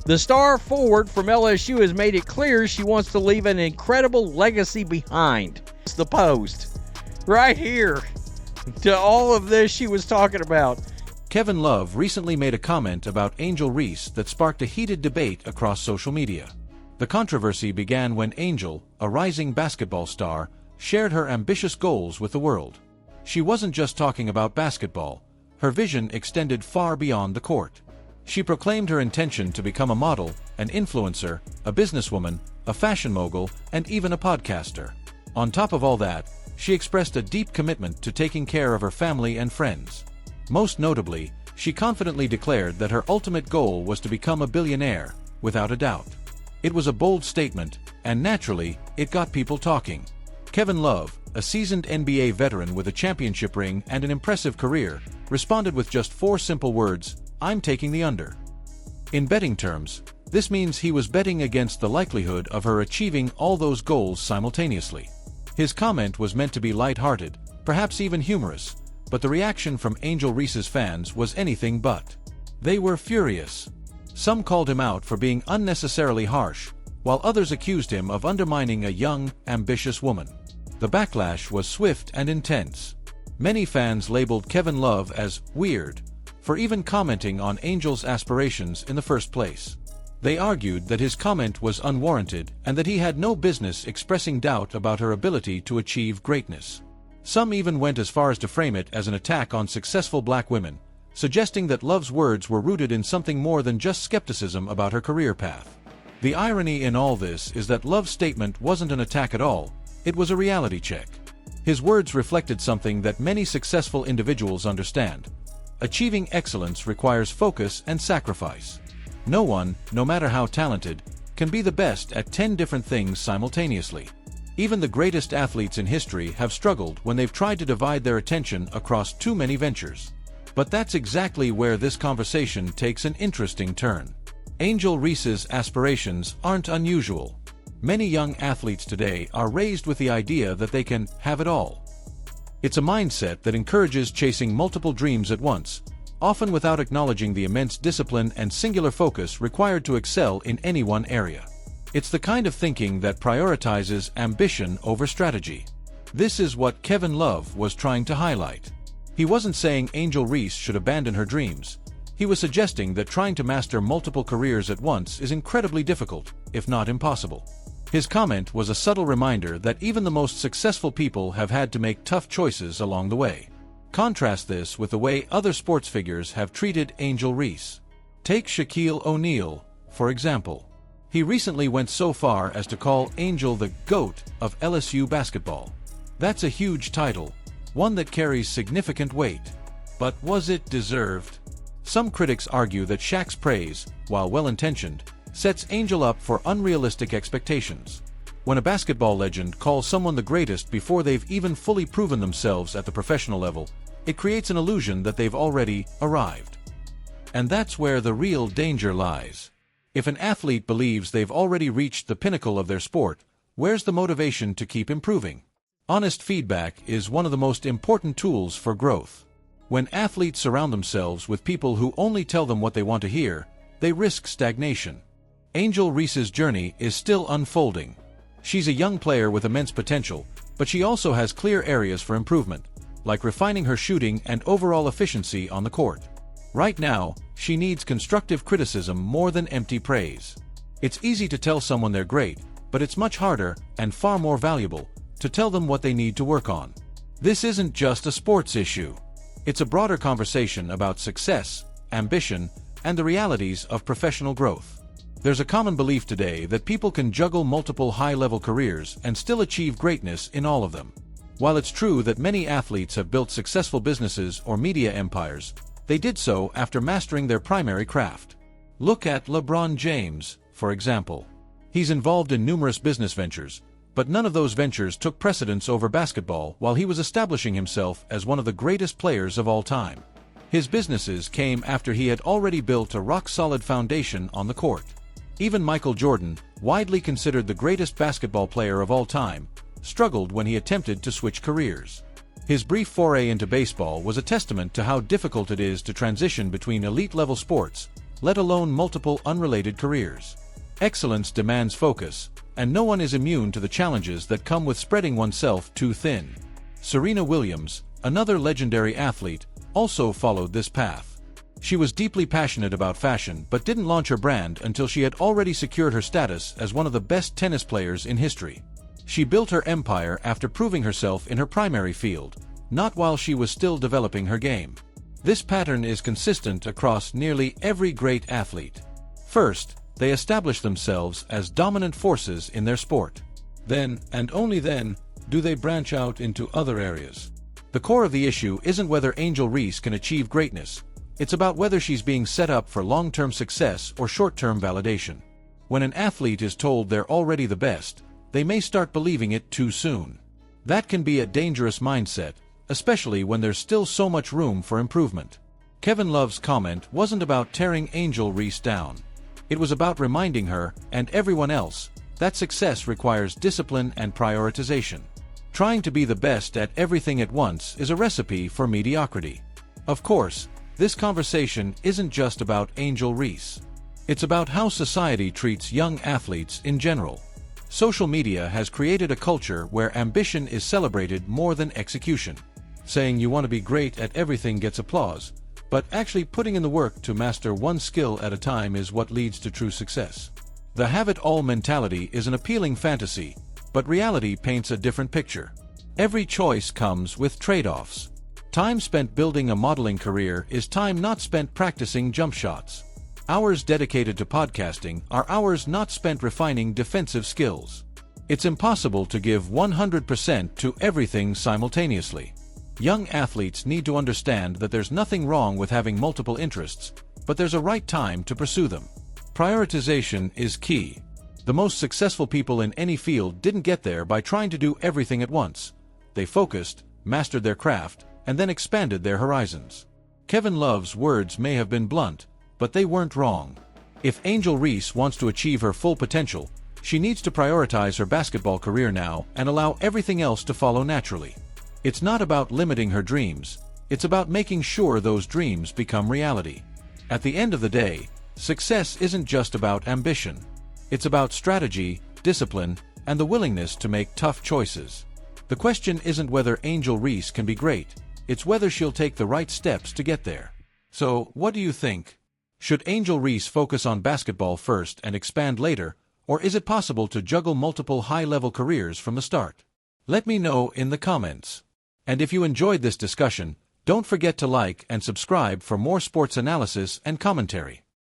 The star forward from LSU has made it clear she wants to leave an incredible legacy behind. It's the Post. Right here. To all of this she was talking about. Kevin Love recently made a comment about Angel Reese that sparked a heated debate across social media. The controversy began when Angel, a rising basketball star, shared her ambitious goals with the world. She wasn't just talking about basketball. Her vision extended far beyond the court. She proclaimed her intention to become a model, an influencer, a businesswoman, a fashion mogul, and even a podcaster. On top of all that, she expressed a deep commitment to taking care of her family and friends. Most notably, she confidently declared that her ultimate goal was to become a billionaire, without a doubt. It was a bold statement, and naturally, it got people talking. Kevin Love, a seasoned NBA veteran with a championship ring and an impressive career, responded with just 4 simple words: "I'm taking the under." In betting terms, this means he was betting against the likelihood of her achieving all those goals simultaneously. His comment was meant to be lighthearted, perhaps even humorous, but the reaction from Angel Reese's fans was anything but. They were furious. Some called him out for being unnecessarily harsh, while others accused him of undermining a young, ambitious woman. The backlash was swift and intense. Many fans labeled Kevin Love as weird for even commenting on Angel's aspirations in the first place. They argued that his comment was unwarranted and that he had no business expressing doubt about her ability to achieve greatness. Some even went as far as to frame it as an attack on successful black women, suggesting that Love's words were rooted in something more than just skepticism about her career path. The irony in all this is that Love's statement wasn't an attack at all, it was a reality check. His words reflected something that many successful individuals understand. Achieving excellence requires focus and sacrifice. No one, no matter how talented, can be the best at 10 different things simultaneously. Even the greatest athletes in history have struggled when they've tried to divide their attention across too many ventures. But that's exactly where this conversation takes an interesting turn. Angel Reese's aspirations aren't unusual. Many young athletes today are raised with the idea that they can have it all. It's a mindset that encourages chasing multiple dreams at once, often without acknowledging the immense discipline and singular focus required to excel in any one area. It's the kind of thinking that prioritizes ambition over strategy. This is what Kevin Love was trying to highlight. He wasn't saying Angel Reese should abandon her dreams. He was suggesting that trying to master multiple careers at once is incredibly difficult, if not impossible. His comment was a subtle reminder that even the most successful people have had to make tough choices along the way. Contrast this with the way other sports figures have treated Angel Reese. Take Shaquille O'Neal, for example. He recently went so far as to call Angel the GOAT of LSU basketball. That's a huge title, one that carries significant weight. But was it deserved? Some critics argue that Shaq's praise, while well-intentioned, sets Angel up for unrealistic expectations. When a basketball legend calls someone the greatest before they've even fully proven themselves at the professional level, it creates an illusion that they've already arrived. And that's where the real danger lies. If an athlete believes they've already reached the pinnacle of their sport, where's the motivation to keep improving? Honest feedback is one of the most important tools for growth. When athletes surround themselves with people who only tell them what they want to hear, they risk stagnation. Angel Reese's journey is still unfolding. She's a young player with immense potential, but she also has clear areas for improvement, like refining her shooting and overall efficiency on the court. Right now, she needs constructive criticism more than empty praise. It's easy to tell someone they're great, but it's much harder, and far more valuable, to tell them what they need to work on. This isn't just a sports issue. It's a broader conversation about success, ambition, and the realities of professional growth. There's a common belief today that people can juggle multiple high-level careers and still achieve greatness in all of them. While it's true that many athletes have built successful businesses or media empires, they did so after mastering their primary craft. Look at LeBron James, for example. He's involved in numerous business ventures, but none of those ventures took precedence over basketball while he was establishing himself as one of the greatest players of all time. His businesses came after he had already built a rock-solid foundation on the court. Even Michael Jordan, widely considered the greatest basketball player of all time, struggled when he attempted to switch careers. His brief foray into baseball was a testament to how difficult it is to transition between elite-level sports, let alone multiple unrelated careers. Excellence demands focus, and no one is immune to the challenges that come with spreading oneself too thin. Serena Williams, another legendary athlete, also followed this path. She was deeply passionate about fashion but didn't launch her brand until she had already secured her status as one of the best tennis players in history. She built her empire after proving herself in her primary field, not while she was still developing her game. This pattern is consistent across nearly every great athlete. First, they establish themselves as dominant forces in their sport. Then, and only then, do they branch out into other areas. The core of the issue isn't whether Angel Reese can achieve greatness. It's about whether she's being set up for long-term success or short-term validation. When an athlete is told they're already the best, they may start believing it too soon. That can be a dangerous mindset, especially when there's still so much room for improvement. Kevin Love's comment wasn't about tearing Angel Reese down. It was about reminding her, and everyone else, that success requires discipline and prioritization. Trying to be the best at everything at once is a recipe for mediocrity. Of course, this conversation isn't just about Angel Reese. It's about how society treats young athletes in general. Social media has created a culture where ambition is celebrated more than execution. Saying you want to be great at everything gets applause, but actually putting in the work to master one skill at a time is what leads to true success. The have-it-all mentality is an appealing fantasy, but reality paints a different picture. Every choice comes with trade-offs. Time spent building a modeling career is time not spent practicing jump shots. Hours dedicated to podcasting are hours not spent refining defensive skills. It's impossible to give 100% to everything simultaneously. Young athletes need to understand that there's nothing wrong with having multiple interests, but there's a right time to pursue them. Prioritization is key. The most successful people in any field didn't get there by trying to do everything at once. They focused, mastered their craft, and then expanded their horizons. Kevin Love's words may have been blunt, but they weren't wrong. If Angel Reese wants to achieve her full potential, she needs to prioritize her basketball career now and allow everything else to follow naturally. It's not about limiting her dreams, it's about making sure those dreams become reality. At the end of the day, success isn't just about ambition. It's about strategy, discipline, and the willingness to make tough choices. The question isn't whether Angel Reese can be great, it's whether she'll take the right steps to get there. So, what do you think? Should Angel Reese focus on basketball first and expand later, or is it possible to juggle multiple high-level careers from the start? Let me know in the comments. And if you enjoyed this discussion, don't forget to like and subscribe for more sports analysis and commentary.